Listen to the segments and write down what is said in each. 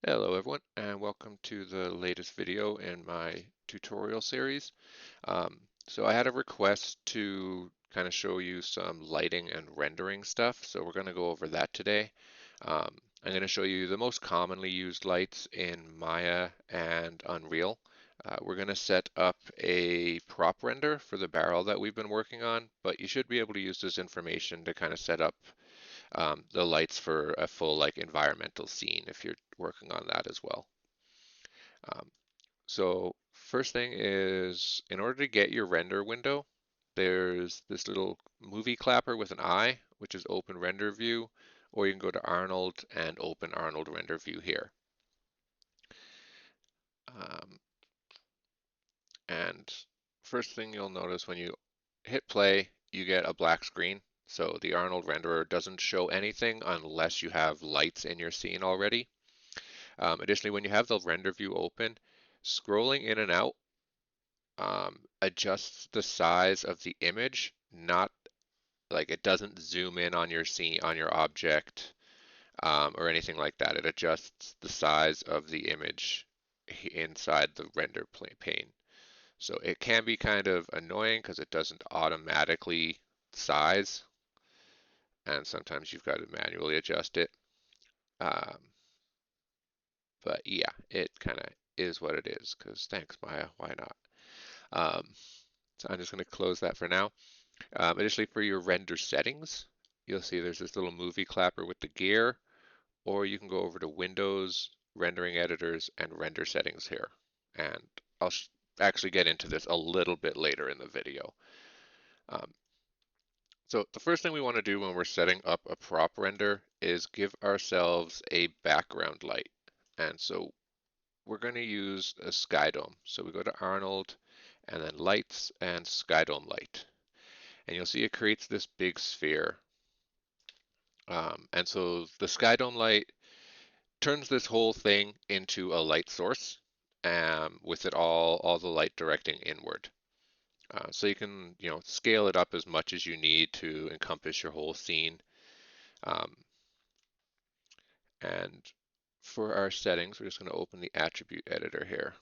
Hello everyone, and welcome to the latest video in my tutorial series. So I had a request to kind of show you some lighting and rendering stuff, so we're going to go over that today. I'm going to show you the most commonly used lights in Maya and Unreal. We're going to set up a prop render for the barrel that we've been working on, but you should be able to use this information to kind of set up the lights for a full like environmental scene if you're working on that as well. Um, so first thing is, in order to get your render window, there's this little movie clapper with an eye, which is open render view, or you can go to Arnold and open Arnold render view here. Um, and first thing you'll notice when you hit play, you get a black screen. So the Arnold renderer doesn't show anything unless you have lights in your scene already. Additionally, when you have the render view open, scrolling in and out adjusts the size of the image, not like it doesn't zoom in on your scene, on your object, or anything like that. It adjusts the size of the image inside the render pane. So it can be kind of annoying because it doesn't automatically size, and sometimes you've got to manually adjust it. Um, but yeah, it kind of is what it is because thanks, Maya. Why not? Um, so I'm just going to close that for now. Additionally, for your render settings, you'll see there's this little movie clapper with the gear, or you can go over to Windows, Rendering Editors, and Render Settings here. And I'll actually get into this a little bit later in the video. Um, so the first thing we want to do when we're setting up a prop render is give ourselves a background light. And so we're going to use a sky dome. So we go to Arnold, and then Lights and Sky Dome Light. And you'll see it creates this big sphere. And so the sky dome light turns this whole thing into a light source, with it all the light directing inward. So you can, scale it up as much as you need to encompass your whole scene. Um, and for our settings, we're just going to open the attribute editor here.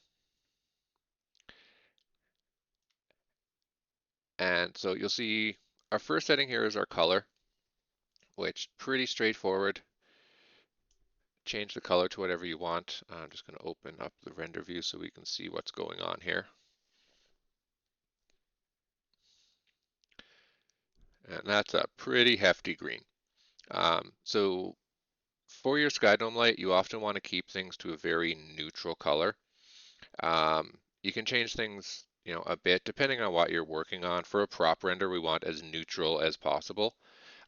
And so you'll see our first setting here is our color, which pretty straightforward. Change the color to whatever you want. I'm just going to open up the render view so we can see what's going on here. And that's a pretty hefty green. So for your sky dome light, you often want to keep things to a very neutral color. You can change things, a bit depending on what you're working on. For a prop render, we want as neutral as possible.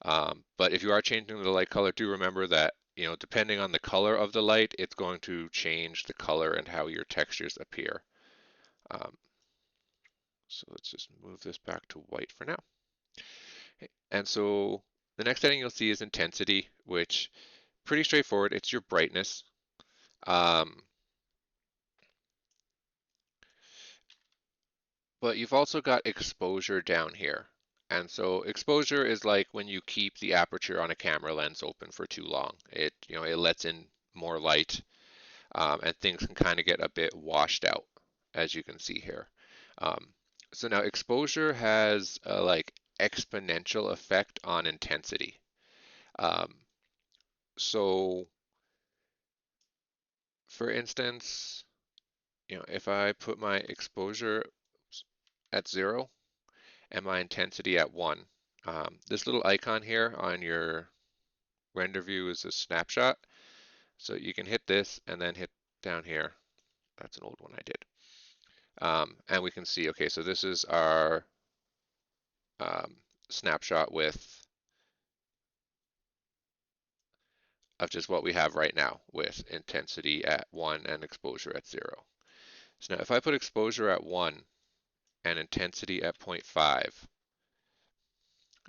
But if you are changing the light color, do remember that, depending on the color of the light, it's going to change the color and how your textures appear. Um, so let's just move this back to white for now. And so the next setting you'll see is intensity, which pretty straightforward. It's your brightness. Um, but you've also got exposure down here. And so exposure is like when you keep the aperture on a camera lens open for too long. It lets in more light, and things can kind of get a bit washed out, as you can see here. Um, so now exposure has a like exponential effect on intensity. Um, so for instance, if I put my exposure at 0 and my intensity at 1, this little icon here on your render view is a snapshot. So you can hit this and then hit down here. That's an old one I did. And we can see, okay, so this is our snapshot of just what we have right now with intensity at 1 and exposure at 0. So now if I put exposure at 1 and intensity at 0.5,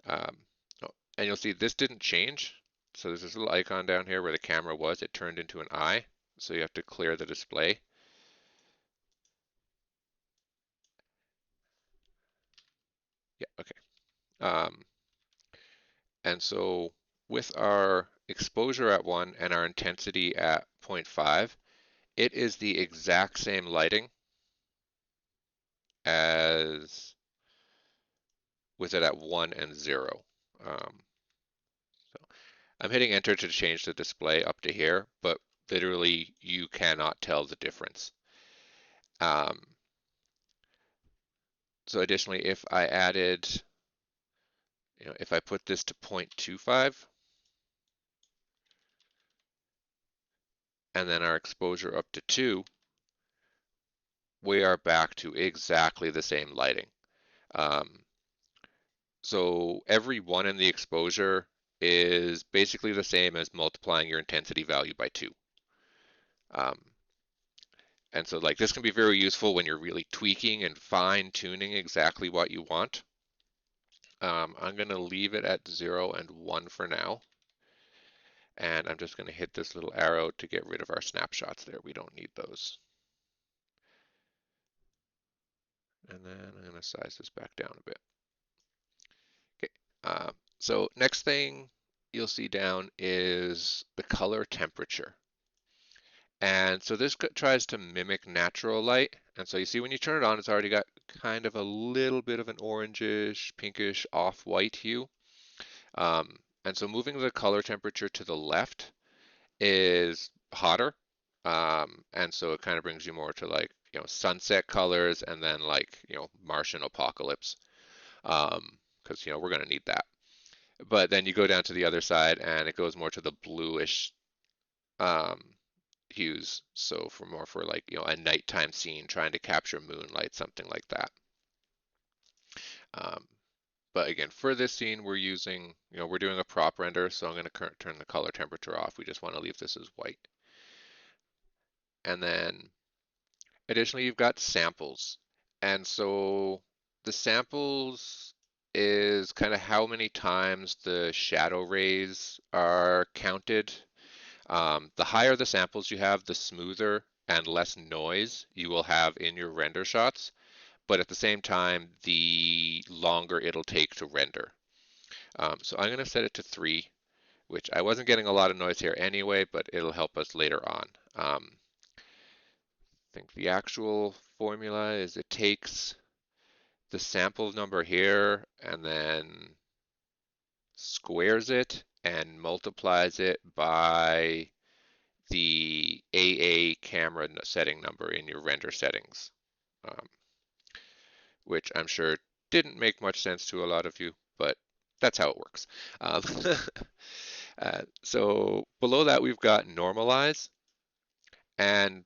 Um, oh, and you'll see this didn't change. So there's this little icon down here where the camera was. It turned into an eye. So you have to clear the display. Yeah, okay. Um, and so with our exposure at 1 and our intensity at 0.5, it is the exact same lighting as with it at 1 and 0. So I'm hitting enter to change the display up to here, but literally you cannot tell the difference. Um, so additionally, if I added, if I put this to 0.25 and then our exposure up to 2, we are back to exactly the same lighting. Um, so every 1 in the exposure is basically the same as multiplying your intensity value by 2. Um, and so like this can be very useful when you're really tweaking and fine tuning exactly what you want. I'm going to leave it at 0 and 1 for now. And I'm just going to hit this little arrow to get rid of our snapshots there. We don't need those. And then I'm going to size this back down a bit. Okay. So next thing you'll see down is the color temperature. And so this tries to mimic natural light. And so you see when you turn it on, it's already got kind of a little bit of an orangish, pinkish, off-white hue. And so moving the color temperature to the left is hotter. And so it kind of brings you more to like, sunset colors and then like, Martian apocalypse. Because, we're going to need that. But then you go down to the other side and it goes more to the bluish um, hues. So for like, a nighttime scene trying to capture moonlight, something like that. Um, but again, for this scene, we're using, we're doing a prop render, so I'm going to turn the color temperature off. We just want to leave this as white. And then additionally, you've got samples. And so the samples is kind of how many times the shadow rays are counted. The higher the samples you have, the smoother and less noise you will have in your render shots. But at the same time, the longer it'll take to render. So I'm going to set it to 3, which I wasn't getting a lot of noise here anyway, but it'll help us later on. I think the actual formula is it takes the sample number here and then squares it and multiplies it by the AA camera setting number in your render settings, um, which I'm sure didn't make much sense to a lot of you, but that's how it works. Um, so below that, we've got normalize, and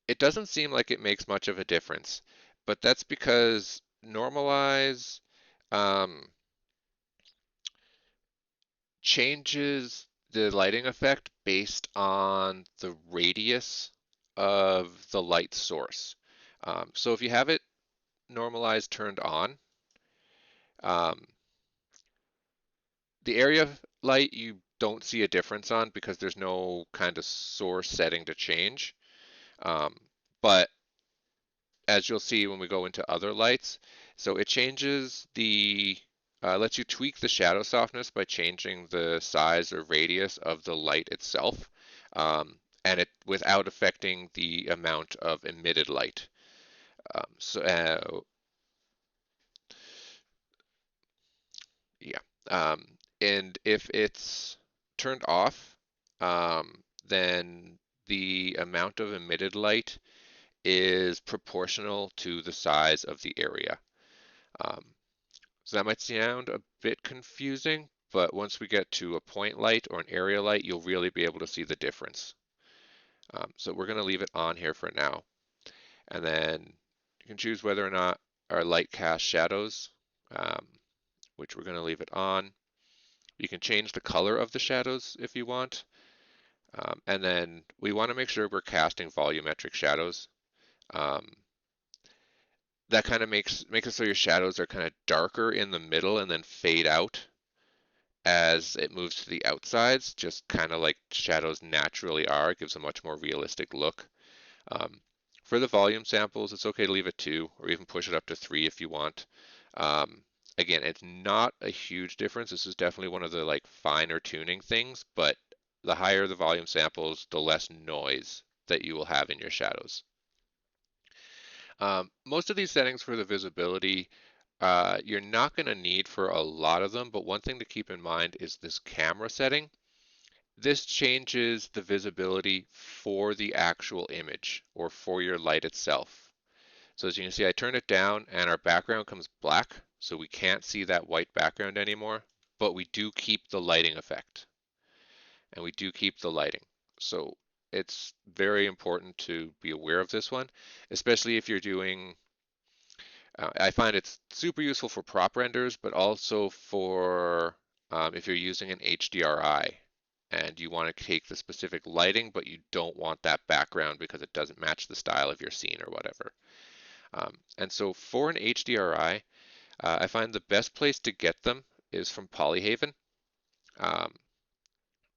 it doesn't seem like it makes much of a difference, but that's because normalize um, changes the lighting effect based on the radius of the light source. So if you have it normalized turned on, um, the area light you don't see a difference on because there's no kind of source setting to change. Um, but as you'll see when we go into other lights, so it changes lets you tweak the shadow softness by changing the size or radius of the light itself, and it without affecting the amount of emitted light. So yeah, and if it's turned off, then the amount of emitted light is proportional to the size of the area. Um, so that might sound a bit confusing, but once we get to a point light or an area light, you'll really be able to see the difference. So we're going to leave it on here for now. And then you can choose whether or not our light casts shadows, um, which we're going to leave it on. You can change the color of the shadows if you want. And then we want to make sure we're casting volumetric shadows. Um, that kind of makes it so your shadows are kind of darker in the middle and then fade out as it moves to the outsides, just kind of like shadows naturally are. It gives a much more realistic look. Um, for the volume samples, it's okay to leave it 2 or even push it up to 3 if you want. Again, it's not a huge difference. This is definitely one of the like finer tuning things, but the higher the volume samples, the less noise that you will have in your shadows. Most of these settings for the visibility, you're not going to need for a lot of them, but one thing to keep in mind is this camera setting. This changes the visibility for the actual image or for your light itself. So as you can see, I turn it down and our background comes black, so we can't see that white background anymore, but we do keep the lighting effect and we do keep the lighting. So it's very important to be aware of this one, especially if you're doing, I find it's super useful for prop renders, but also for if you're using an HDRI and you want to take the specific lighting, but you don't want that background because it doesn't match the style of your scene or whatever. And so for an HDRI, I find the best place to get them is from Polyhaven. Um,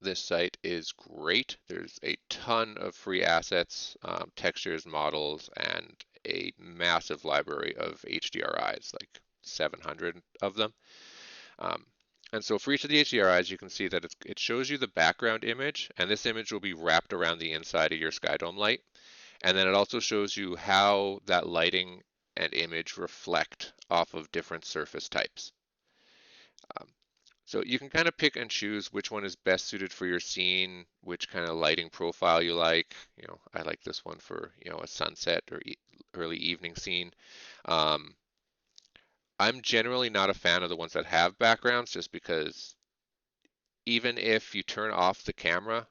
this site is great. There's a ton of free assets, textures, models, and a massive library of HDRIs, like 700 of them. Um, and so for each of the HDRIs, you can see that it shows you the background image, and this image will be wrapped around the inside of your Skydome light. And then it also shows you how that lighting and image reflect off of different surface types. Um, so you can kind of pick and choose which one is best suited for your scene, which kind of lighting profile you like. I like this one for, a sunset or early evening scene. Um, I'm generally not a fan of the ones that have backgrounds just because even if you turn off the camera,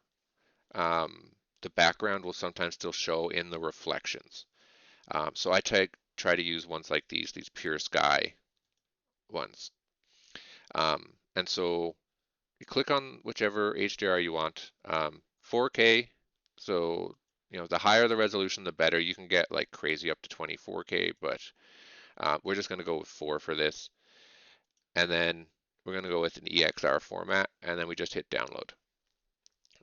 um, the background will sometimes still show in the reflections. So I try to use ones like these pure sky ones. And so you click on whichever HDR you want. 4K, so the higher the resolution, the better. You can get like crazy up to 24K, but we're just going to go with 4 for this. And then we're going to go with an EXR format, and then we just hit download.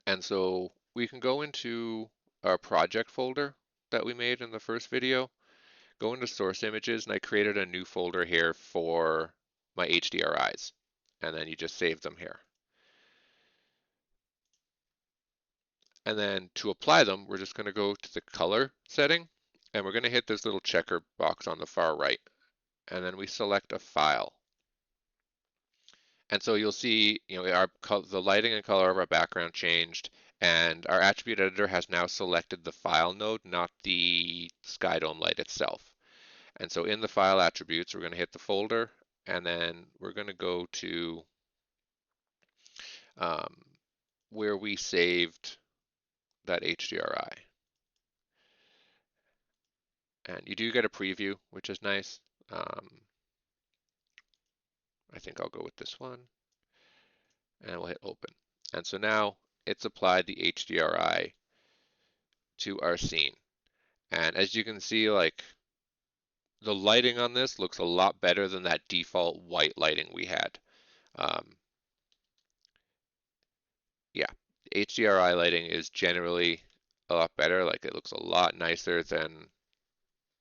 And so we can go into our project folder that we made in the first video, go into source images, and I created a new folder here for my HDRIs. And then you just save them here. And then to apply them, we're just going to go to the color setting, and we're going to hit this little checker box on the far right. And then we select a file. And so you'll see, the lighting and color of our background changed, and our attribute editor has now selected the file node, not the Skydome light itself. And so in the file attributes, we're going to hit the folder, and then we're going to go to um, where we saved that HDRI. And you do get a preview, which is nice. I think I'll go with this one, and we'll hit open. And so now it's applied the HDRI to our scene. And as you can see, like the lighting on this looks a lot better than that default white lighting we had. Um, yeah, HDRI lighting is generally a lot better. Like it looks a lot nicer than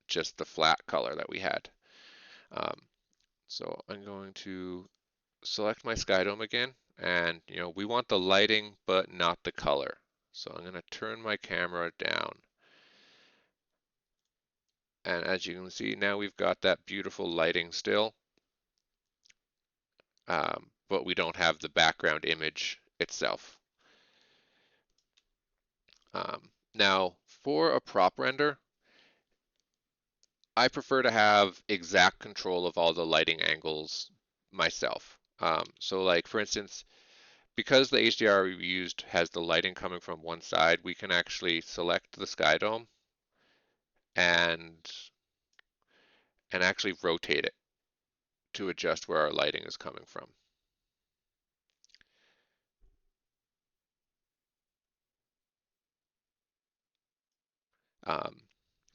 just the flat color that we had. Um, so I'm going to select my Skydome again, and we want the lighting but not the color. So I'm going to turn my camera down. And as you can see, now we've got that beautiful lighting still, but we don't have the background image itself. Now, for a prop render, I prefer to have exact control of all the lighting angles myself. So like, for instance, because the HDR we used has the lighting coming from one side, we can actually select the Skydome and actually rotate it to adjust where our lighting is coming from. Um,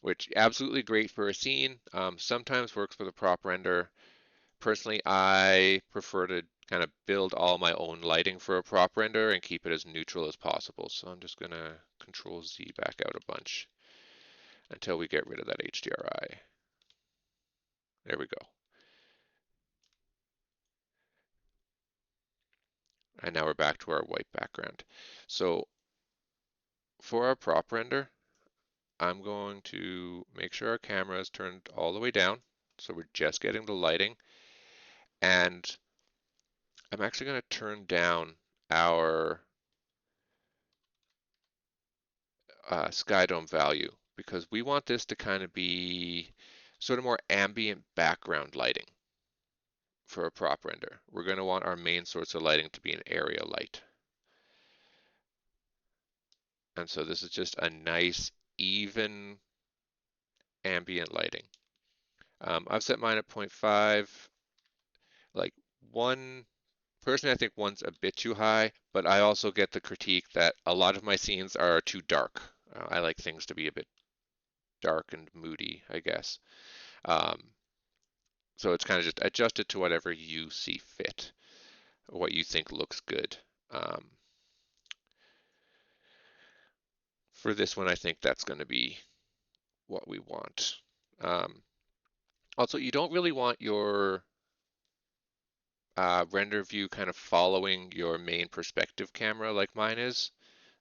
which absolutely great for a scene. Sometimes works for the prop render. Personally, I prefer to kind of build all my own lighting for a prop render and keep it as neutral as possible. So I'm just gonna Control Z back out a bunch until we get rid of that HDRI. There we go. And now we're back to our white background. So for our prop render, I'm going to make sure our camera is turned all the way down. So we're just getting the lighting. And I'm actually going to turn down our sky dome value because we want this to kind of be sort of more ambient background lighting for a prop render. We're going to want our main source of lighting to be an area light. And so this is just a nice, even ambient lighting. I've set mine at 0.5. Like one, personally, I think one's a bit too high, but I also get the critique that a lot of my scenes are too dark. I like things to be a bit dark and moody, I guess. Um, so it's kind of just adjusted to whatever you see fit, or what you think looks good. Um, for this one, I think that's going to be what we want. Um, Also, you don't really want your render view kind of following your main perspective camera like mine is.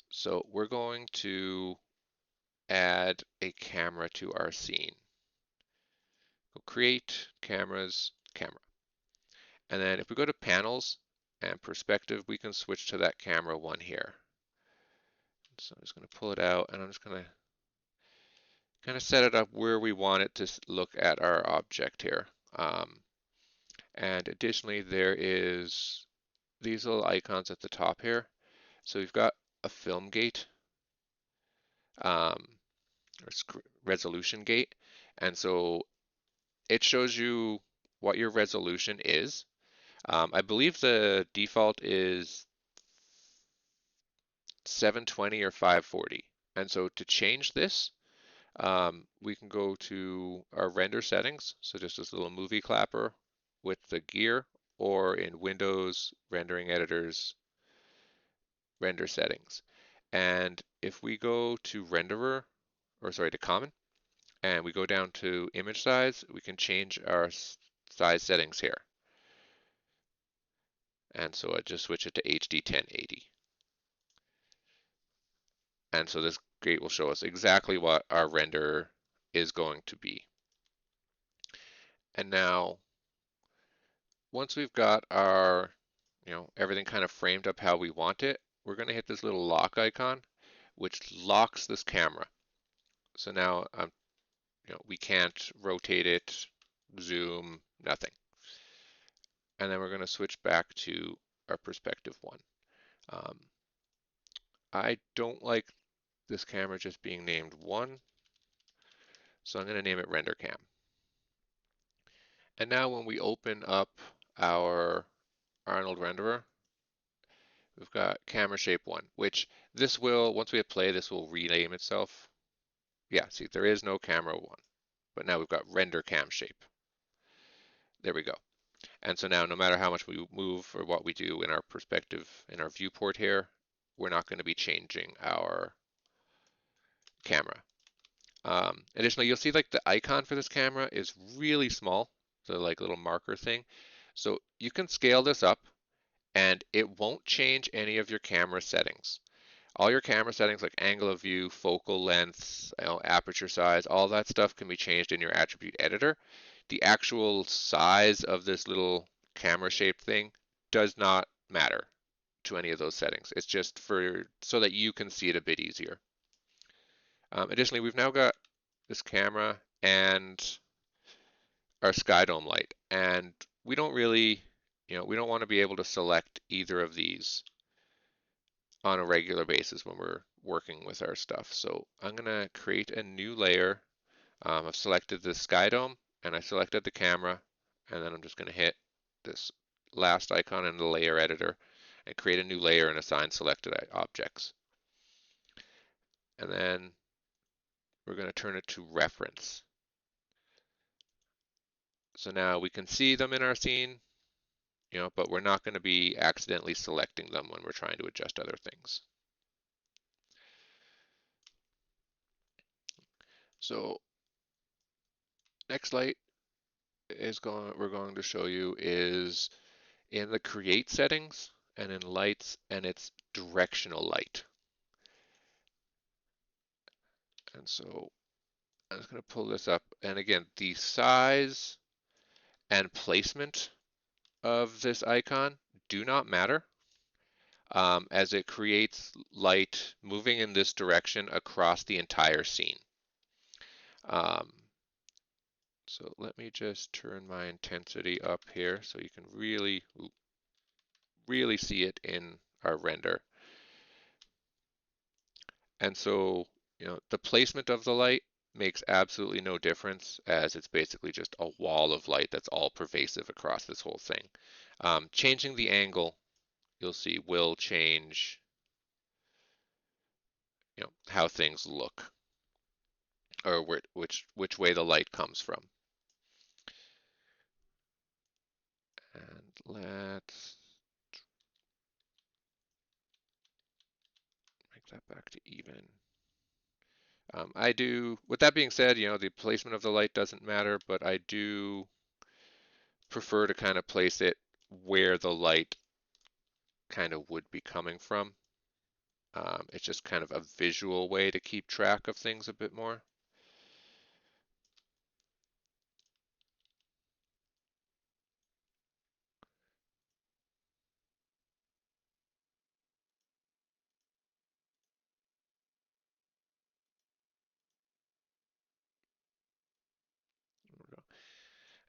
So we're going to add a camera to our scene. Go create cameras, camera. And then if we go to panels and perspective, we can switch to that camera one here. So I'm just going to pull it out and I'm just going to kind of set it up where we want it to look at our object here. And additionally, there is these little icons at the top here. So we've got a film gate um, or resolution gate. And so it shows you what your resolution is. I believe the default is 720 or 540. And so to change this, we can go to our render settings. So just this little movie clapper with the gear, or in Windows rendering editors, render settings. And if we go to renderer, or sorry, to common, and we go down to image size, we can change our size settings here. And so I just switch it to HD 1080. And so this gate will show us exactly what our render is going to be. And now, once we've got our, everything kind of framed up how we want it, we're going to hit this little lock icon, which locks this camera. So now, we can't rotate it, zoom, nothing. And then we're going to switch back to our perspective one. Um, I don't like this camera just being named one, so I'm going to name it render cam. And now when we open up our Arnold renderer, we've got camera shape one, which this will, once we hit play, this will rename itself. Yeah, see, there is no camera one, but now we've got render cam shape. There we go. And so now no matter how much we move or what we do in our perspective, in our viewport here, we're not going to be changing our camera. Additionally, you'll see like the icon for this camera is really small, the like little marker thing. So you can scale this up and it won't change any of your camera settings. All your camera settings like angle of view, focal length, aperture size, all that stuff can be changed in your attribute editor. The actual size of this little camera shaped thing does not matter to any of those settings. It's just for so that you can see it a bit easier. Additionally, we've now got this camera and our sky dome light, and we don't really, we don't want to be able to select either of these on a regular basis when we're working with our stuff. So I'm going to create a new layer. I've selected the sky dome and I selected the camera, and then I'm just going to hit this last icon in the layer editor and create a new layer and assign selected objects. And then we're going to turn it to reference. So now we can see them in our scene, but we're not going to be accidentally selecting them when we're trying to adjust other things. So next light we're going to show you is in the create settings. and in lights, and it's directional light. And so I'm just going to pull this up. And again, the size and placement of this icon do not matter, as it creates light moving in this direction across the entire scene. Um, so let me just turn my intensity up here so you can really see it in our render. And so, the placement of the light makes absolutely no difference, as it's basically just a wall of light that's all pervasive across this whole thing. Changing the angle, you'll see, will change, how things look, or which way the light comes from. And let's make that back to even. With that being said, the placement of the light doesn't matter, but I do prefer to kind of place it where the light kind of would be coming from. It's just kind of a visual way to keep track of things a bit more.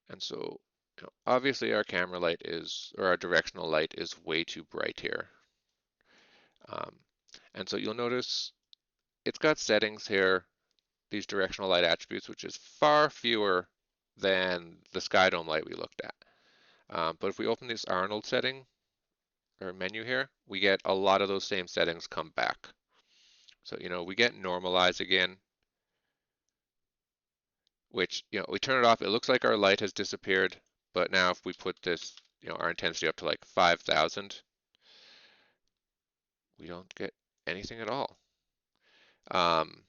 And so, obviously our camera light or our directional light is way too bright here. Um, and so you'll notice it's got settings here, these directional light attributes, which is far fewer than the sky dome light we looked at. But if we open this Arnold setting or menu here, we get a lot of those same settings come back. So, we get normalize again, which, we turn it off. It looks like our light has disappeared, but now if we put this, our intensity up to like 5,000, we don't get anything at all. Um,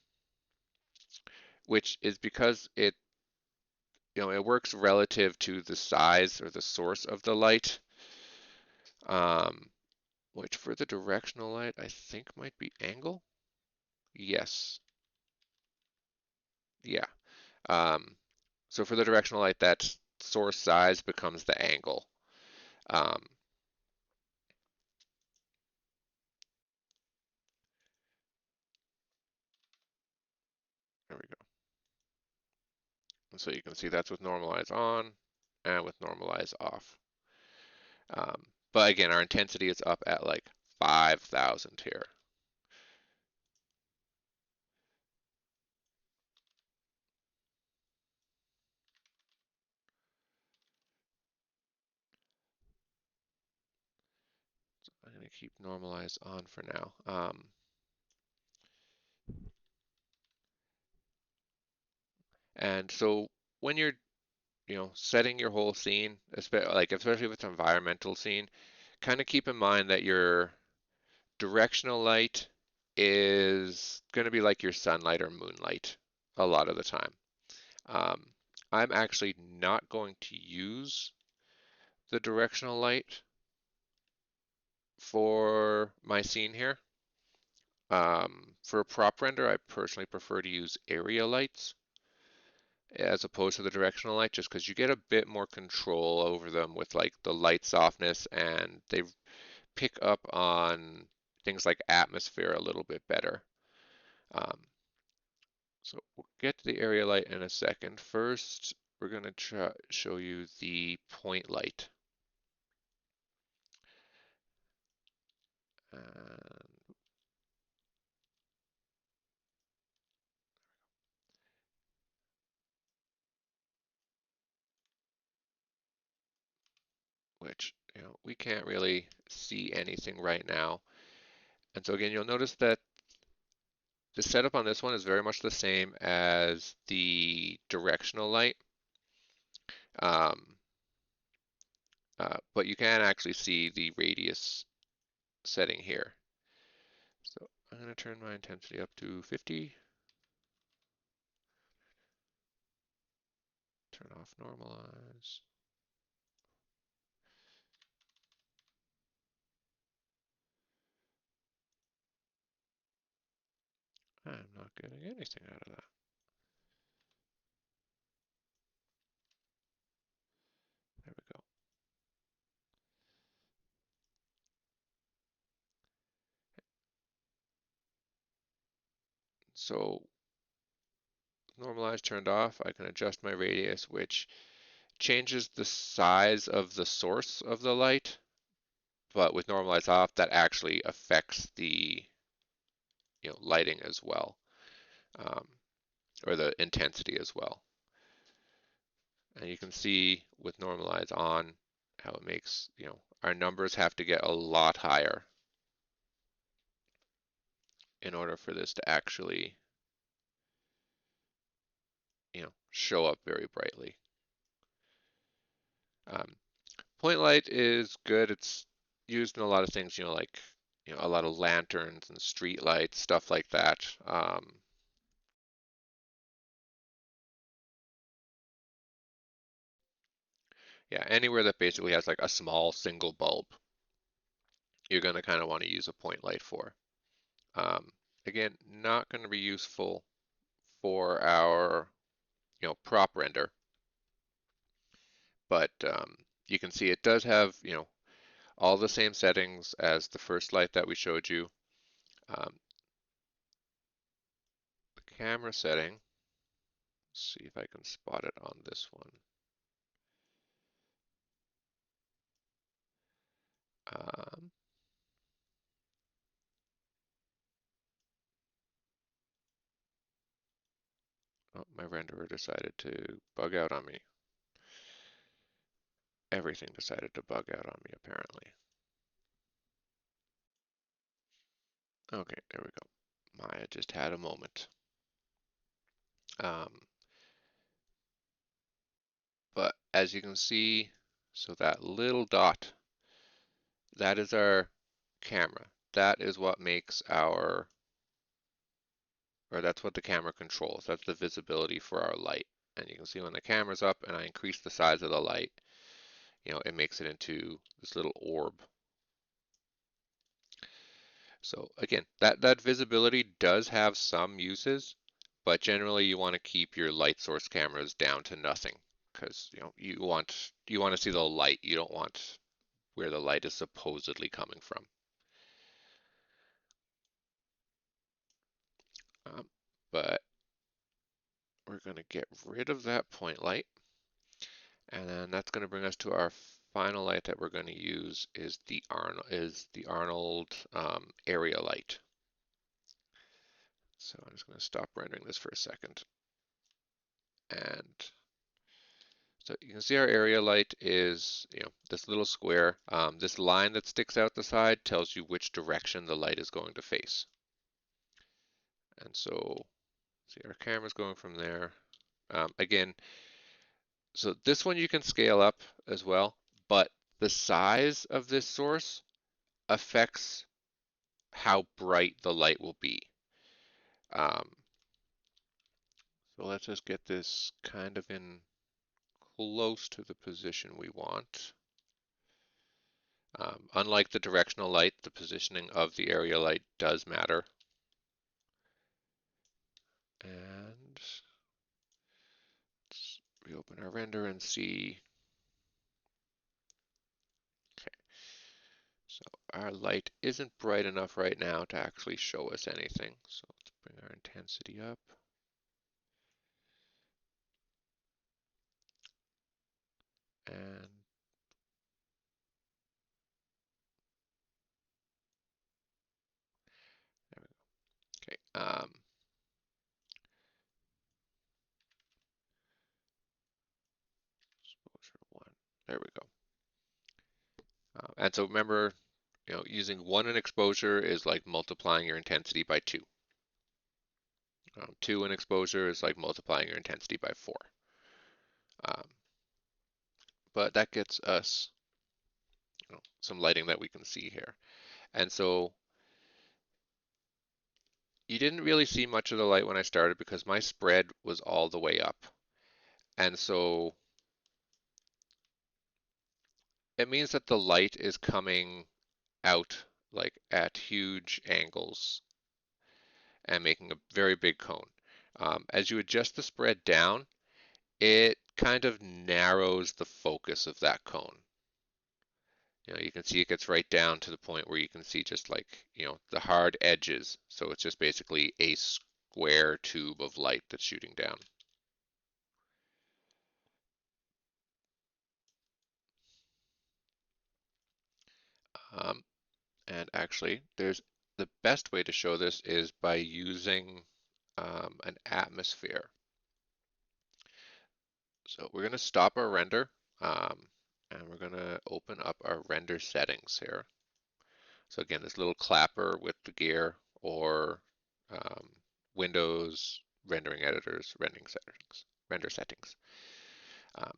which is because it works relative to the size or the source of the light, um, which for the directional light, I think might be angle. Yes. Yeah. Um, so for the directional light, that source size becomes the angle. Um, there we go. And so you can see that's with normalize on and with normalize off. But again, our intensity is up at like 5,000 here. So I'm going to keep normalize on for now. And so when you're, setting your whole scene, especially if it's an environmental scene, kind of keep in mind that your directional light is going to be like your sunlight or moonlight a lot of the time. Um, I'm actually not going to use the directional light for my scene here. For a prop render, I personally prefer to use area lights as opposed to the directional light, just because you get a bit more control over them with like the light softness, and they pick up on things like atmosphere a little bit better. Um, so we'll get to the area light in a second. First, we're going to show you the point light. Uh, which, we can't really see anything right now. And so again, you'll notice that the setup on this one is very much the same as the directional light. Um, but you can actually see the radius setting here. So I'm going to turn my intensity up to 50. Turn off normalize. I'm not getting anything out of that. There we go. So normalize turned off, I can adjust my radius, which changes the size of the source of the light, but with normalize off, that actually affects the lighting as well, um, or the intensity as well. And you can see with normalize on how it makes, our numbers have to get a lot higher in order for this to actually, show up very brightly. Um, Point light is good. It's used in a lot of things, like a lot of lanterns and street lights, stuff like that. Yeah, anywhere that basically has like a small single bulb, you're going to kind of want to use a point light for. Um, Again, not going to be useful for our prop render, but you can see it does have all the same settings as the first light that we showed you. Um, the camera setting, let's see if I can spot it on this one. Um, oh, my renderer decided to bug out on me. Everything decided to bug out on me, apparently. Okay, there we go. Maya just had a moment. Um, but as you can see, so that little dot, that is our camera. That is what makes or that's what the camera controls. That's the visibility for our light. And you can see when the camera's up and I increase the size of the light, it makes it into this little orb. So again, that visibility does have some uses, but generally you want to keep your light source cameras down to nothing because you want to see the light. You don't want where the light is supposedly coming from. Um, but we're going to get rid of that point light, and then that's going to bring us to our final light that we're going to use is the Arnold area light. So I'm just going to stop rendering this for a second. And so you can see our area light is, this little square. This line that sticks out the side tells you which direction the light is going to face. And so, see our camera's going from there. Again, so this one you can scale up as well, but the size of this source affects how bright the light will be. Um, so let's just get this kind of in close to the position we want. Unlike the directional light, the positioning of the area light does matter. And let's reopen our render and see. Okay, so our light isn't bright enough right now to actually show us anything. So let's bring our intensity up. And there we go. Okay. Exposure one. There we go. And so remember, using one in exposure is like multiplying your intensity by two. Two in exposure is like multiplying your intensity by four. Um, but that gets us some lighting that we can see here. And so you didn't really see much of the light when I started because my spread was all the way up. And so it means that the light is coming out like at huge angles. and making a very big cone. As you adjust the spread down, it kind of narrows the focus of that cone. You can see it gets right down to the point where you can see just like, the hard edges. So it's just basically a square tube of light that's shooting down. Um, and actually, the best way to show this is by using an atmosphere. So we're going to stop our render, um, and we're going to open up our render settings here. So again, this little clapper with the gear, or um, Windows rendering editors, render settings. Um,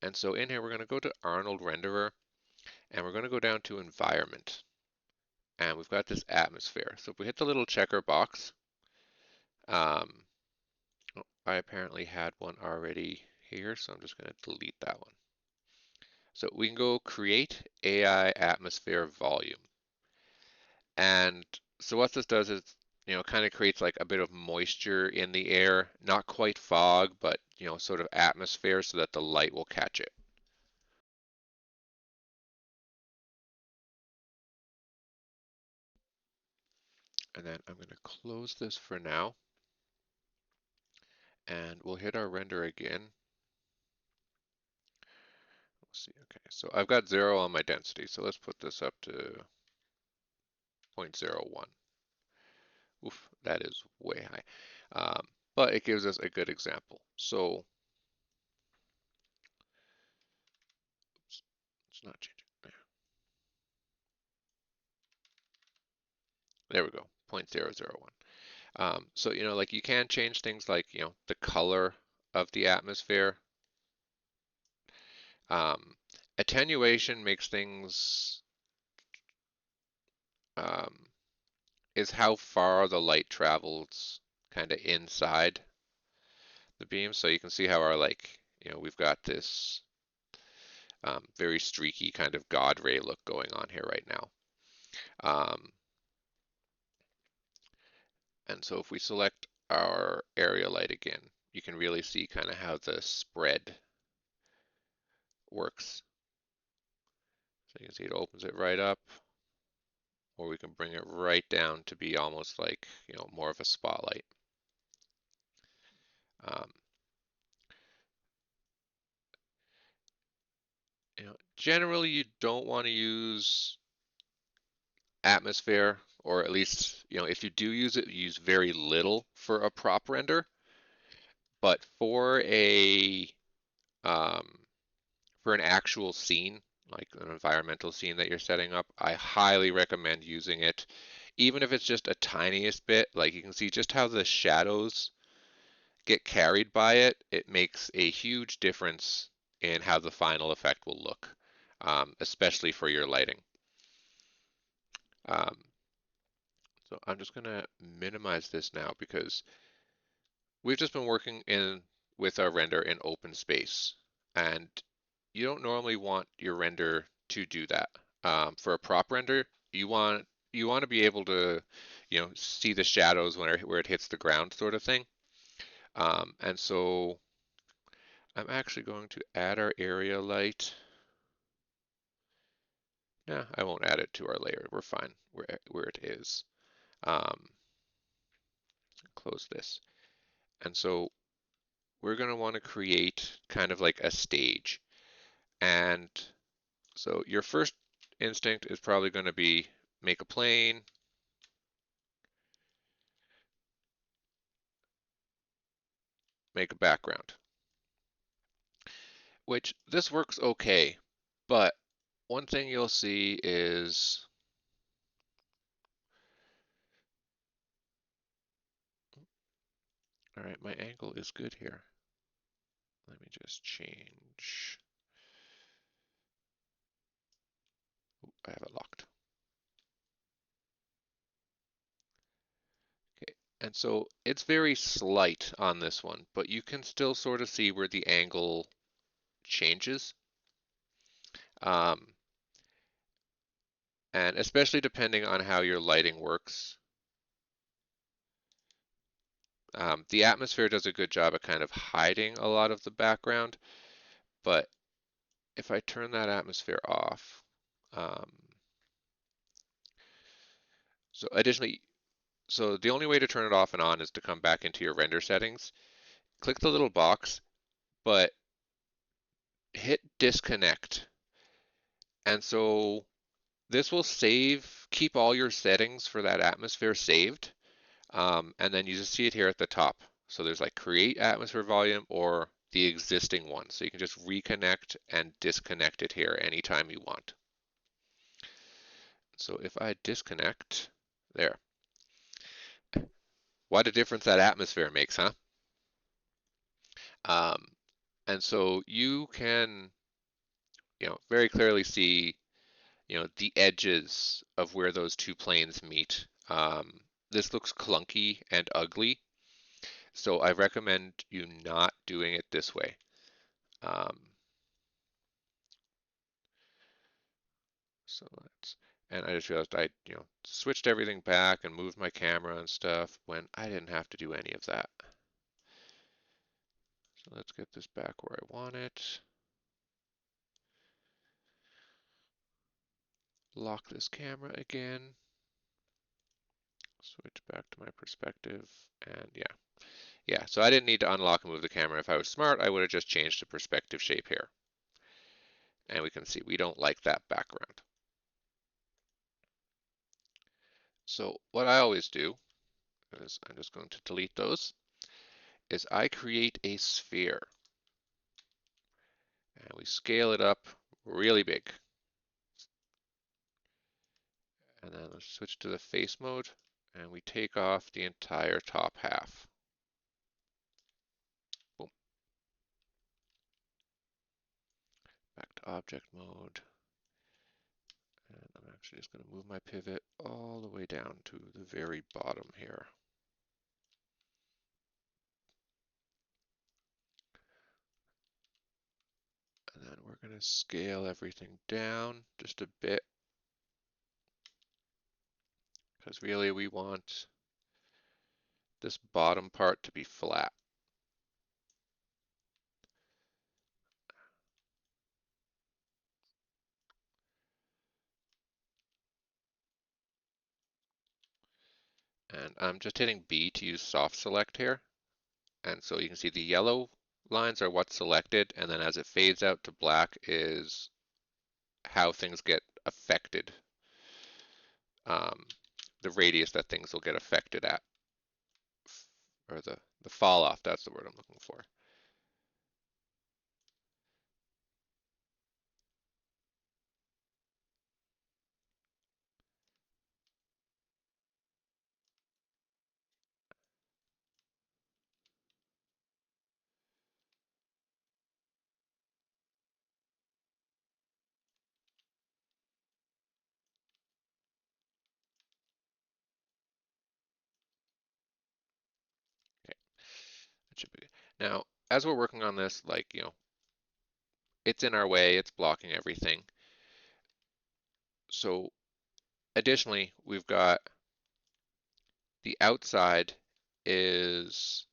and so in here, we're going to go to Arnold Renderer, and we're going to go down to Environment. And we've got this atmosphere. So if we hit the little checker box, um, oh, I apparently had one already here, so I'm just going to delete that one. So we can go create AI atmosphere volume. And so what this does is, kind of creates like a bit of moisture in the air, not quite fog, but, sort of atmosphere so that the light will catch it. And then I'm going to close this for now, and we'll hit our render again. We'll see. Okay, so I've got 0 on my density, so let's put this up to 0.01. Oof, that is way high. But it gives us a good example. So it's not changing. There we go, 0.001. So, like you can change things like, the color of the atmosphere. Um, Attenuation makes things, um, is how far the light travels kind of inside the beam. So you can see how our, like, we've got this very streaky kind of God ray look going on here right now. And so if we select our area light again, you can really see kind of how the spread works. So you can see it opens it right up, or we can bring it right down to be almost like, more of a spotlight. Um, Generally you don't want to use atmosphere, or at least, if you do use it, use very little for a prop render. But um, for an actual scene, like an environmental scene that you're setting up, I highly recommend using it, even if it's just a tiniest bit. Like you can see just how the shadows get carried by it. It makes a huge difference in how the final effect will look, especially for your lighting. Um, so I'm just going to minimize this now because we've just been working with our render in open space, and you don't normally want your render to do that. For a prop render, you want to be able to, see the shadows where it hits the ground, sort of thing. And so I'm actually going to add our area light. Yeah, I won't add it to our layer. We're fine where it is. Um, Close this. And so we're going to want to create kind of like a stage. And so your first instinct is probably going to be make a plane, make a background, which this works okay. But one thing you'll see is, all right, my angle is good here. Let me just change. Ooh, I have it locked. Okay, and so it's very slight on this one, but you can still sort of see where the angle changes. Um, and especially depending on how your lighting works. The atmosphere does a good job at kind of hiding a lot of the background, but if I turn that atmosphere off, um, so additionally, so the only way to turn it off and on is to come back into your render settings, click the little box, but hit disconnect. And so this will keep all your settings for that atmosphere saved. And then you just see it here at the top. So there's like create atmosphere volume or the existing one. So you can just reconnect and disconnect it here anytime you want. So if I disconnect, there. What a difference that atmosphere makes, huh? Um, and so you can, very clearly see, the edges of where those two planes meet. This looks clunky and ugly, so I recommend you not doing it this way. Um, so and I just realized I, switched everything back and moved my camera and stuff when I didn't have to do any of that. So let's get this back where I want it. Lock this camera again. Switch back to my perspective, and yeah. Yeah, so I didn't need to unlock and move the camera. If I was smart, I would have just changed the perspective shape here. And we can see we don't like that background. So what I always do is I'm just going to delete those, is I create a sphere. And we scale it up really big. And then let's switch to the face mode, and we take off the entire top half. Boom. Back to object mode. And I'm actually just going to move my pivot all the way down to the very bottom here. And then we're going to scale everything down just a bit, because really we want this bottom part to be flat. And I'm just hitting B to use soft select here. And so you can see the yellow lines are what's selected, and then as it fades out to black is how things get affected, the radius that things will get affected at, or the fall off, that's the word I'm looking for. Okay, that should be. Now, as we're working on this, like, it's in our way, it's blocking everything. So additionally, we've got the outside is,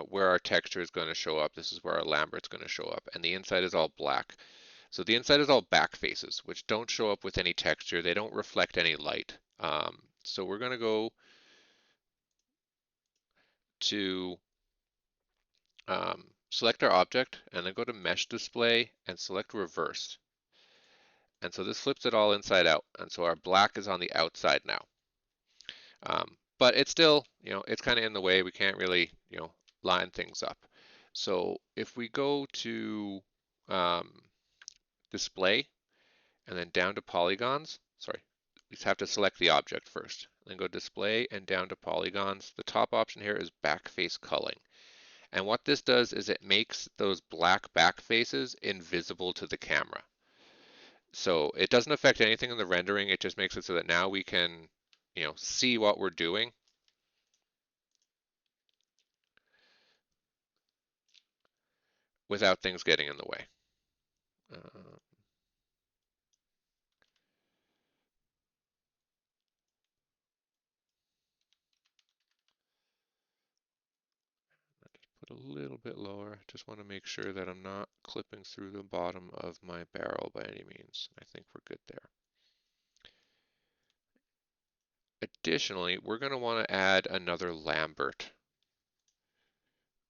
where our texture is going to show up. This is where our Lambert's going to show up, and the inside is all black. So the inside is all back faces, which don't show up with any texture. They don't reflect any light. So we're going to go to select our object, and then go to Mesh Display and select Reverse. And so this flips it all inside out, and so our black is on the outside now. But it's still, it's kind of in the way. We can't really, line things up. So if we go to Display and then down to Polygons, sorry, we have to select the object first. Then go Display and down to Polygons. The top option here is Backface Culling. And what this does is it makes those black back faces invisible to the camera. So it doesn't affect anything in the rendering. It just makes it so that now we can, see what we're doing without things getting in the way. Uh, put a little bit lower. Just want to make sure that I'm not clipping through the bottom of my barrel by any means. I think we're good there. Additionally, we're going to want to add another Lambert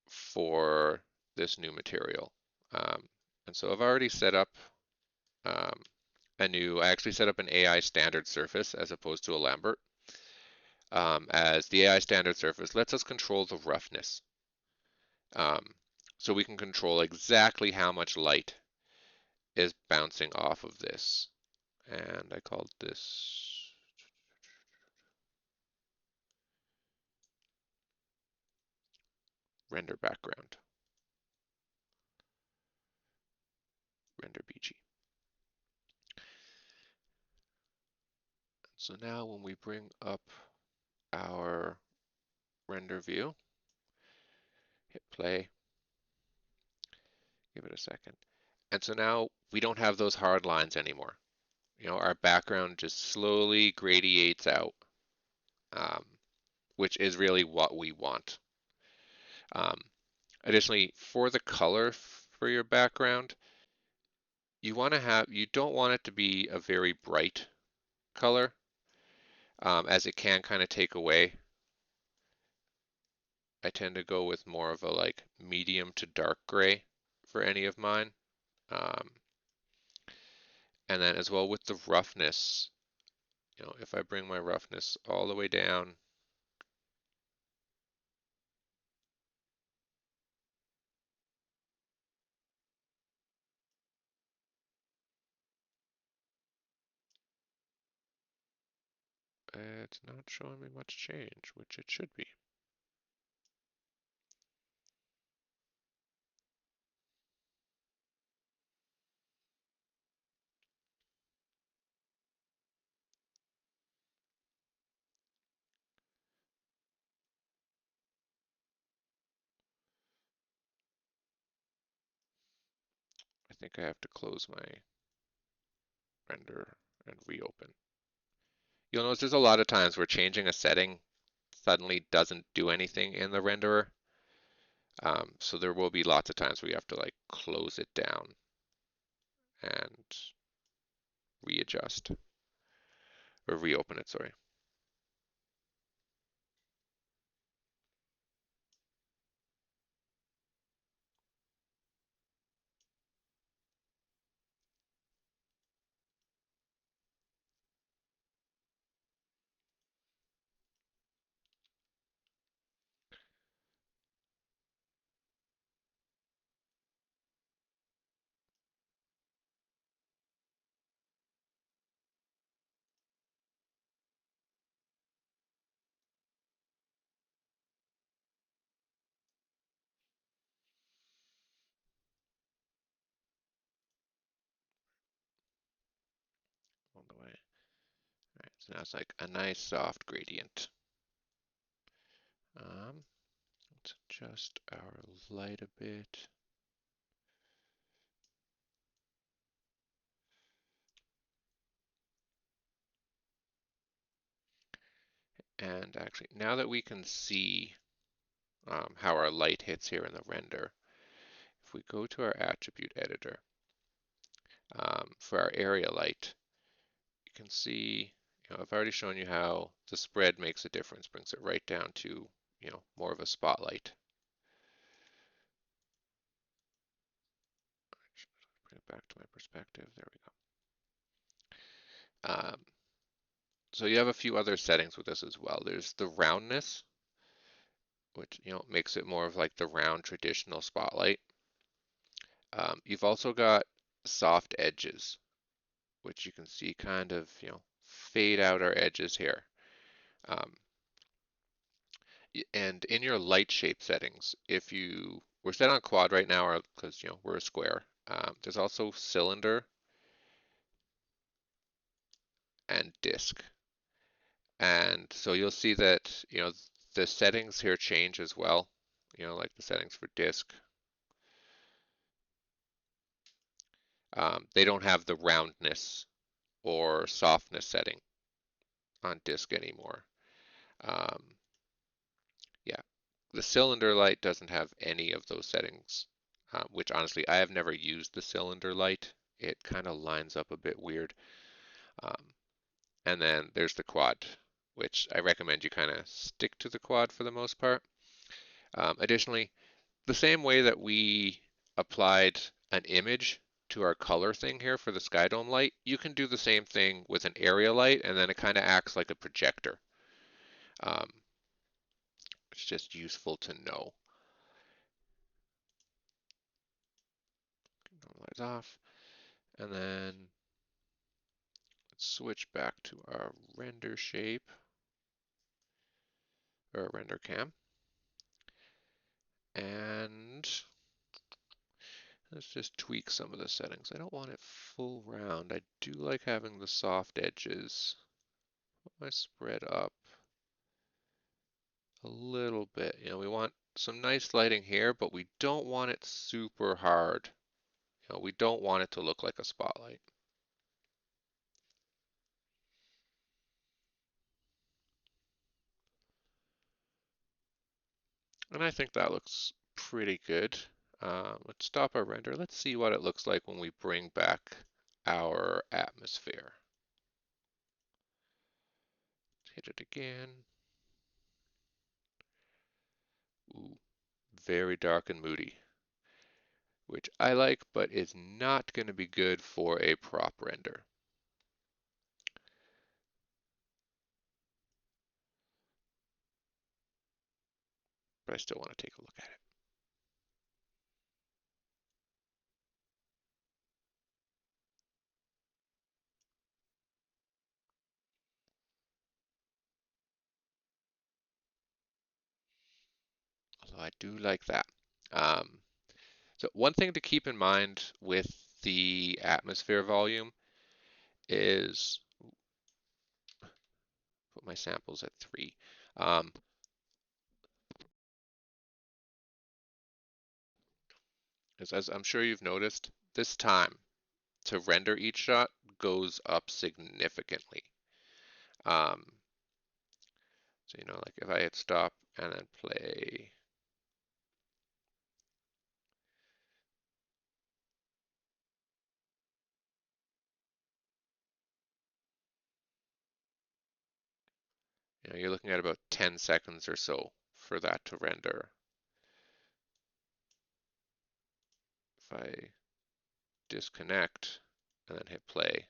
for this new material. Um, and so I've already set up um, I actually set up an AI standard surface as opposed to a Lambert. As the AI standard surface lets us control the roughness. Um, so we can control exactly how much light is bouncing off of this. And I called this render background, render BG. So now when we bring up our render view, hit play, give it a second. And so now we don't have those hard lines anymore. Our background just slowly gradiates out, um, which is really what we want. Um, Additionally, for the color for your background, you don't want it to be a very bright color, as it can kind of take away. I tend to go with more of a like medium to dark gray for any of mine. Um, and then as well with the roughness, if I bring my roughness all the way down, it's not showing me much change, which it should be. I think I have to close my render and reopen. You'll notice there's a lot of times where changing a setting suddenly doesn't do anything in the renderer. So there will be lots of times where you have to like close it down and readjust or reopen it, sorry. All the way. All right, so now it's like a nice soft gradient. Let's adjust our light a bit. And actually, now that we can see how our light hits here in the render, if we go to our attribute editor for our area light, you can see, I've already shown you how the spread makes a difference, brings it right down to, more of a spotlight. Bring it back to my perspective. There we go. So you have a few other settings with this as well. There's the roundness, which makes it more of like the round traditional spotlight. You've also got soft edges, which you can see kind of fade out our edges here. Um, and in your light shape settings, if we're set on quad right now, because we're a square. There's also cylinder and disk. And so you'll see that, the settings here change as well, like the settings for disk. They don't have the roundness or softness setting on disk anymore. Um, yeah, The cylinder light doesn't have any of those settings, which honestly, I have never used the cylinder light. It kind of lines up a bit weird. Um, and then there's the quad, which I recommend you kind of stick to the quad for the most part. Additionally, the same way that we applied an image to our color thing here for the sky dome light, you can do the same thing with an area light, and then it kind of acts like a projector. Um, it's just useful to know. Normalize off, and then let's switch back to our render shape or render cam, and let's just tweak some of the settings. I don't want it full round. I do like having the soft edges. Put my spread up a little bit. We want some nice lighting here, but we don't want it super hard. We don't want it to look like a spotlight. And I think that looks pretty good. Let's stop our render. Let's see what it looks like when we bring back our atmosphere. Hit it again. Ooh, very dark and moody, which I like, but is not going to be good for a prop render. But I still want to take a look at it. Although I do like that. Um, so one thing to keep in mind with the atmosphere volume is put my samples at 3. Um, as I'm sure you've noticed, this time to render each shot goes up significantly. Um, so like if I hit stop and then play, you're looking at about 10 seconds or so for that to render. If I disconnect and then hit play,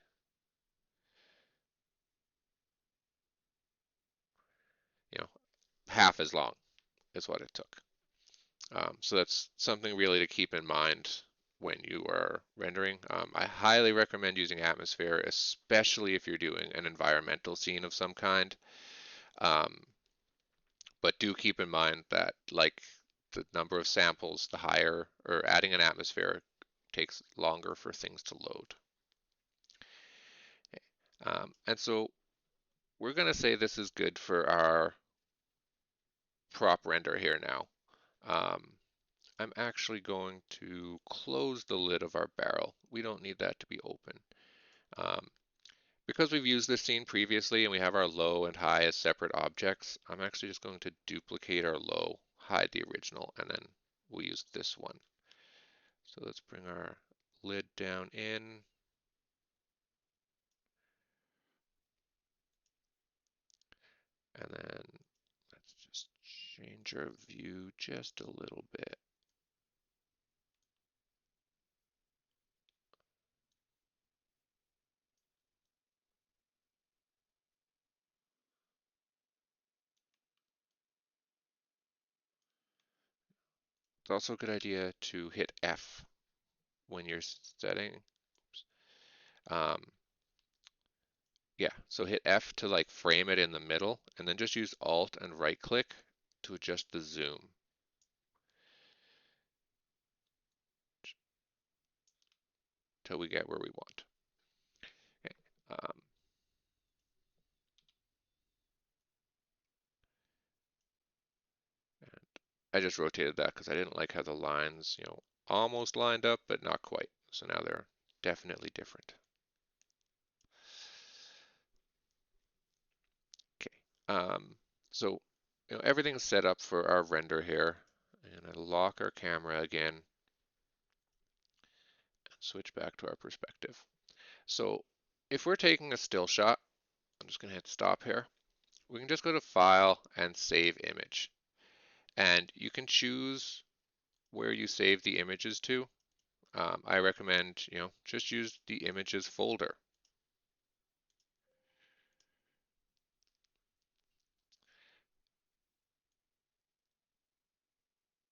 half as long is what it took. So that's something really to keep in mind when you are rendering. I highly recommend using atmosphere, especially if you're doing an environmental scene of some kind. Um, but do keep in mind that like the number of samples, the higher, or adding an atmosphere takes longer for things to load. And so we're going to say this is good for our prop render here now. I'm actually going to close the lid of our barrel. We don't need that to be open. Um, because we've used this scene previously and we have our low and high as separate objects, I'm actually just going to duplicate our low, hide the original, and then we'll use this one. So let's bring our lid down in. And then let's just change our view just a little bit. It's also a good idea to hit F when you're setting. Um, yeah, so hit F to like frame it in the middle, and then just use Alt and right click to adjust the zoom. Till we get where we want. Okay. And I just rotated that because I didn't like how the lines, almost lined up, but not quite. So now they're definitely different. Okay. So everything's set up for our render here. And I lock our camera again and switch back to our perspective. So if we're taking a still shot, I'm just going to hit stop here. We can just go to File and Save Image. And you can choose where you save the images to. I recommend, just use the images folder.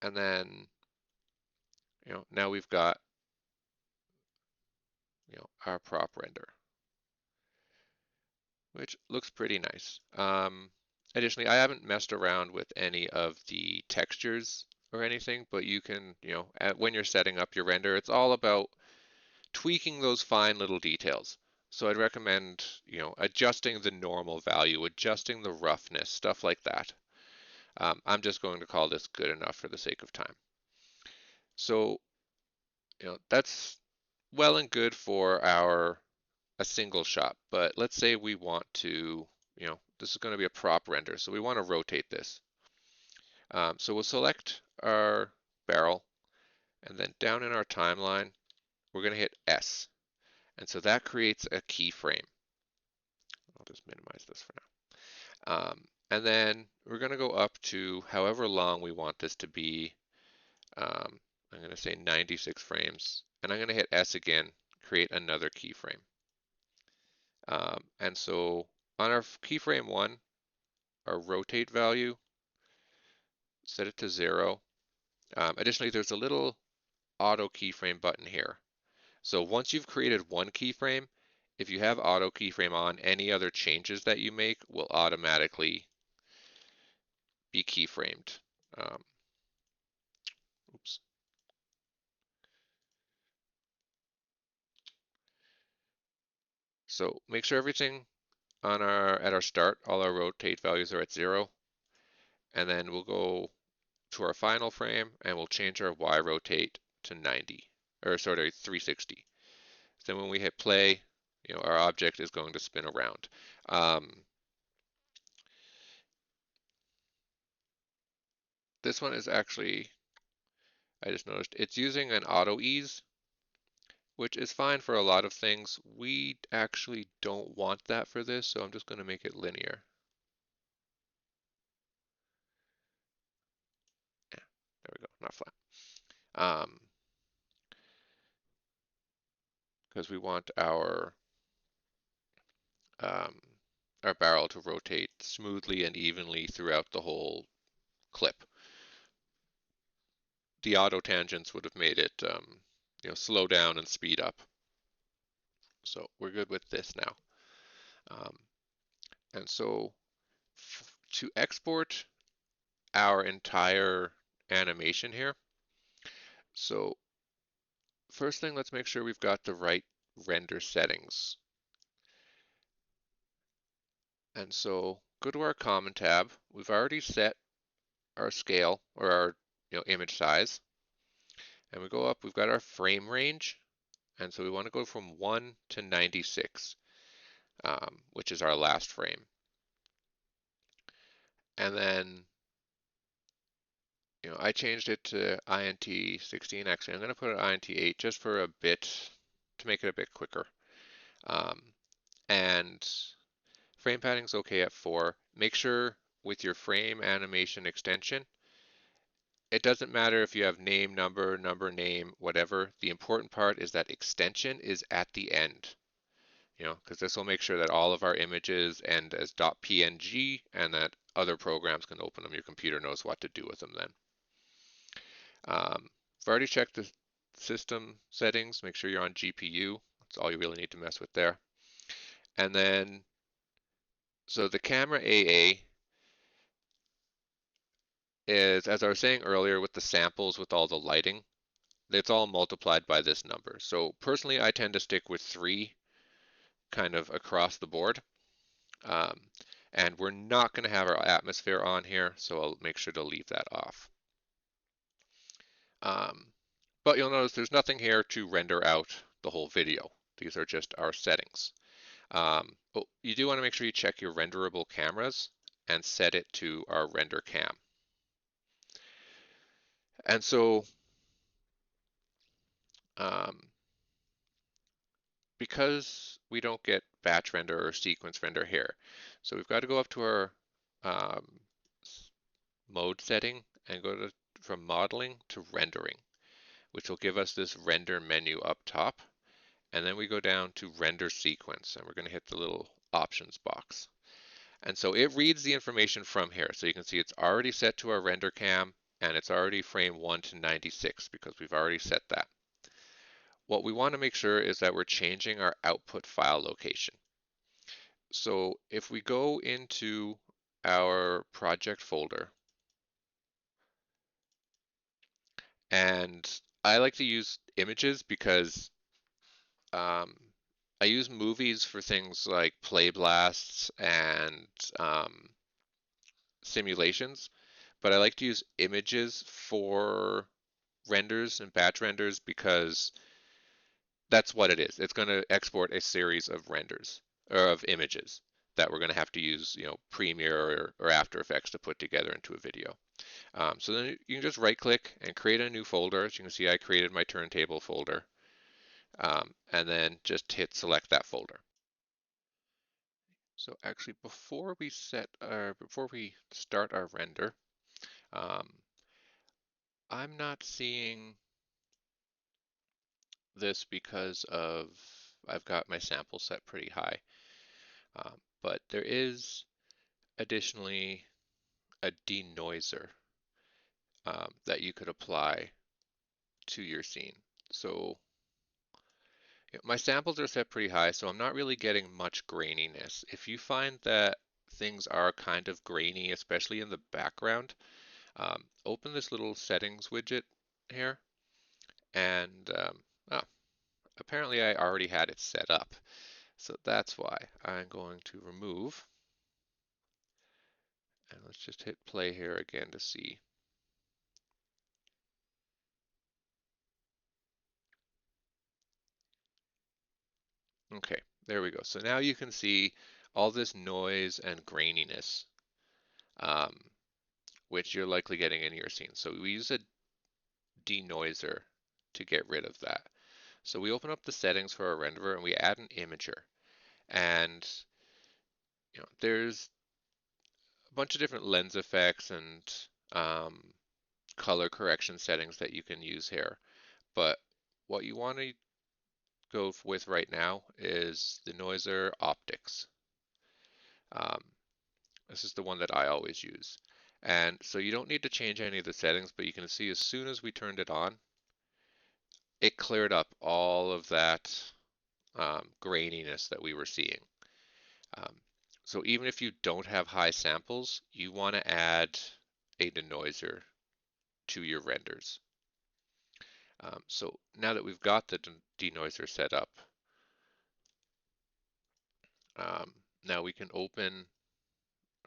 And then, now we've got, our prop render, which looks pretty nice. Additionally, I haven't messed around with any of the textures or anything, but you can, when you're setting up your render, it's all about tweaking those fine little details. So I'd recommend, adjusting the normal value, adjusting the roughness, stuff like that. I'm just going to call this good enough for the sake of time. So, that's well and good for a single shot, but let's say we want to, this is going to be a prop render, so we want to rotate this. So we'll select our barrel, and then down in our timeline, we're going to hit S. And so that creates a keyframe. I'll just minimize this for now. And then we're going to go up to however long we want this to be. I'm going to say 96 frames, and I'm going to hit S again, create another keyframe. And so on our keyframe 1, our rotate value, set it to 0. Additionally, there's a little auto keyframe button here. So once you've created one keyframe, if you have auto keyframe on, any other changes that you make will automatically be keyframed. Oops. So make sure everything at our start, all our rotate values are at 0, and then we'll go to our final frame and we'll change our Y rotate to 90, or sorry, 360. So when we hit play, our object is going to spin around. This one is actually, I just noticed, it's using an auto ease, which is fine for a lot of things. We actually don't want that for this, so I'm just going to make it linear. Yeah, there we go, not flat. Because we want um, our barrel to rotate smoothly and evenly throughout the whole clip. The auto tangents would have made it, slow down and speed up. So we're good with this now. And so to export our entire animation here, so first thing, let's make sure we've got the right render settings. And so go to our common tab. We've already set our scale or our image size. And we go up, we've got our frame range. And so we want to go from 1 to 96, which is our last frame. And then, I changed it to INT 16. Actually, I'm going to put it INT 8 just for a bit, to make it a bit quicker. And frame padding is okay at 4. Make sure with your frame animation extension, it doesn't matter if you have name, number, name, whatever. The important part is that extension is at the end, because this will make sure that all of our images end as .png and that other programs can open them. Your computer knows what to do with them then. I've already checked the system settings. Make sure you're on GPU. That's all you really need to mess with there. And then, so the camera AA is, as I was saying earlier, with the samples, with all the lighting, it's all multiplied by this number. So personally, I tend to stick with 3 kind of across the board. And we're not going to have our atmosphere on here, so I'll make sure to leave that off. But you'll notice there's nothing here to render out the whole video. These are just our settings. But you do want to make sure you check your renderable cameras. and set it to our render cam. And so um, because we don't get batch render or sequence render here, so we've got to go up to our um, mode setting and go to from modeling to rendering, which will give us this render menu up top. And then we go down to render sequence, and we're going to hit the little options box. And so it reads the information from here. So you can see it's already set to our render cam, and it's already frame 1 to 96 because we've already set that. What we want to make sure is that we're changing our output file location. So if we go into our project folder, and I like to use images because um, I use movies for things like play blasts and um, simulations, but I like to use images for renders and batch renders because that's what it is. It's going to export a series of renders or of images that we're going to have to use, Premiere or After Effects to put together into a video. So then you can just right click and create a new folder. As you can see, I created my turntable folder, and then just hit select that folder. So actually, before we start our render, um, I'm not seeing this because I've got my sample set pretty high. But there is additionally a denoiser that you could apply to your scene. So my samples are set pretty high, so I'm not really getting much graininess. If you find that things are kind of grainy, especially in the background, open this little settings widget here, and oh, apparently I already had it set up. So that's why I'm going to remove, and let's just hit play here again to see. Okay, there we go. So now you can see all this noise and graininess, um, which you're likely getting in your scene. So we use a denoiser to get rid of that. So we open up the settings for our renderer and we add an imager. And there's a bunch of different lens effects and um, color correction settings that you can use here. But what you want to go with right now is the Noiser Optics. Um, this is the one that I always use. And so you don't need to change any of the settings, but you can see as soon as we turned it on, it cleared up all of that graininess that we were seeing. Um, so even if you don't have high samples, you want to add a denoiser to your renders. So now that we've got the denoiser set up, um, now we can open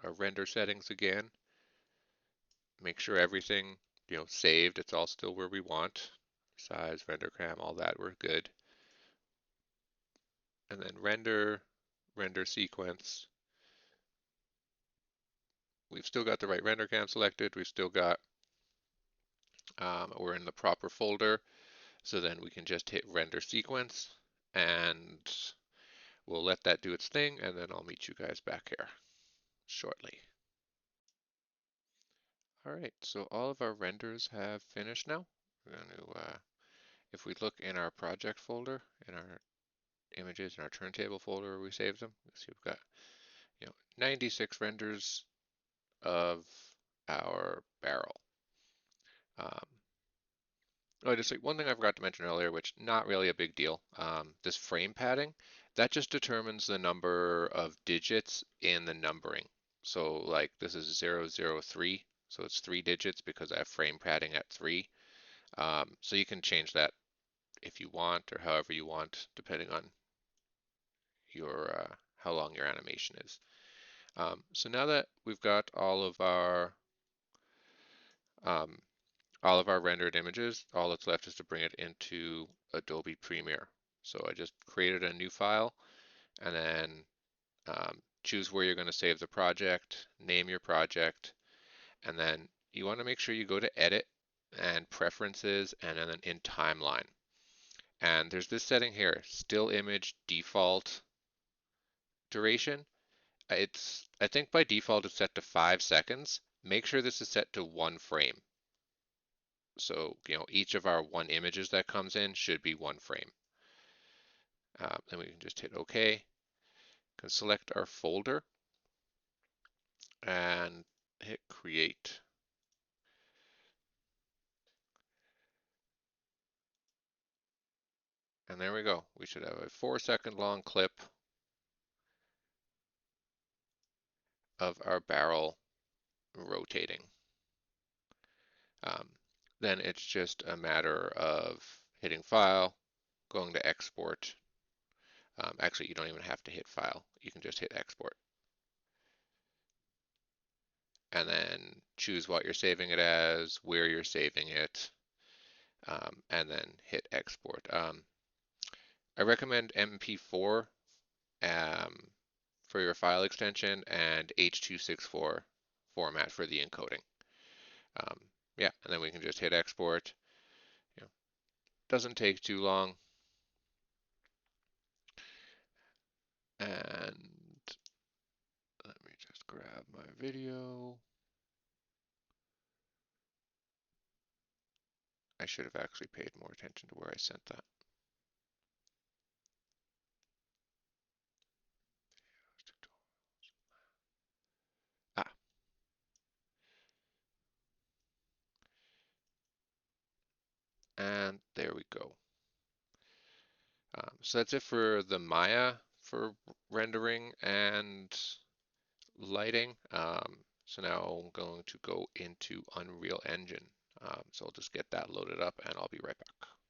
our render settings again, make sure everything saved. It's all still where we want. Size, render cam, all that, we're good. And then render sequence. We've still got the right render cam selected. We've still got, we're in the proper folder. So then we can just hit render sequence and we'll let that do its thing. And then I'll meet you guys back here shortly. All right, so all of our renders have finished now. We're going to, if we look in our project folder, in our images, in our turntable folder where we saved them, see we've got 96 renders of our barrel. Oh, just like one thing I forgot to mention earlier, which not really a big deal. This frame padding, that just determines the number of digits in the numbering. So like this is 003, so it's 3 digits because I have frame padding at 3. So you can change that if you want or however you want, depending on your how long your animation is. So now that we've got um, all of our rendered images, all that's left is to bring it into Adobe Premiere. So I just created a new file and then choose where you're going to save the project, name your project, and then you want to make sure you go to Edit and Preferences and then in Timeline. And there's this setting here, Still Image Default Duration. I think by default it's set to 5 seconds. Make sure this is set to 1 frame. So, each of our one images that comes in should be 1 frame. Then we can just hit OK. Can select our folder and hit create. And there we go. We should have a 4 second long clip of our barrel rotating. Um, then it's just a matter of hitting File, going to Export. Actually, you don't even have to hit File. You can just hit Export. And then choose what you're saving it as, where you're saving it, and then hit Export. I recommend MP4 for your file extension and H.264 format for the encoding. Um, yeah, and then we can just hit export. Doesn't take too long. And let me just grab my video. I should have actually paid more attention to where I sent that. Ah, and there we go. So that's it for the Maya for rendering and lighting. So now I'm going to go into Unreal Engine. So I'll just get that loaded up and I'll be right back.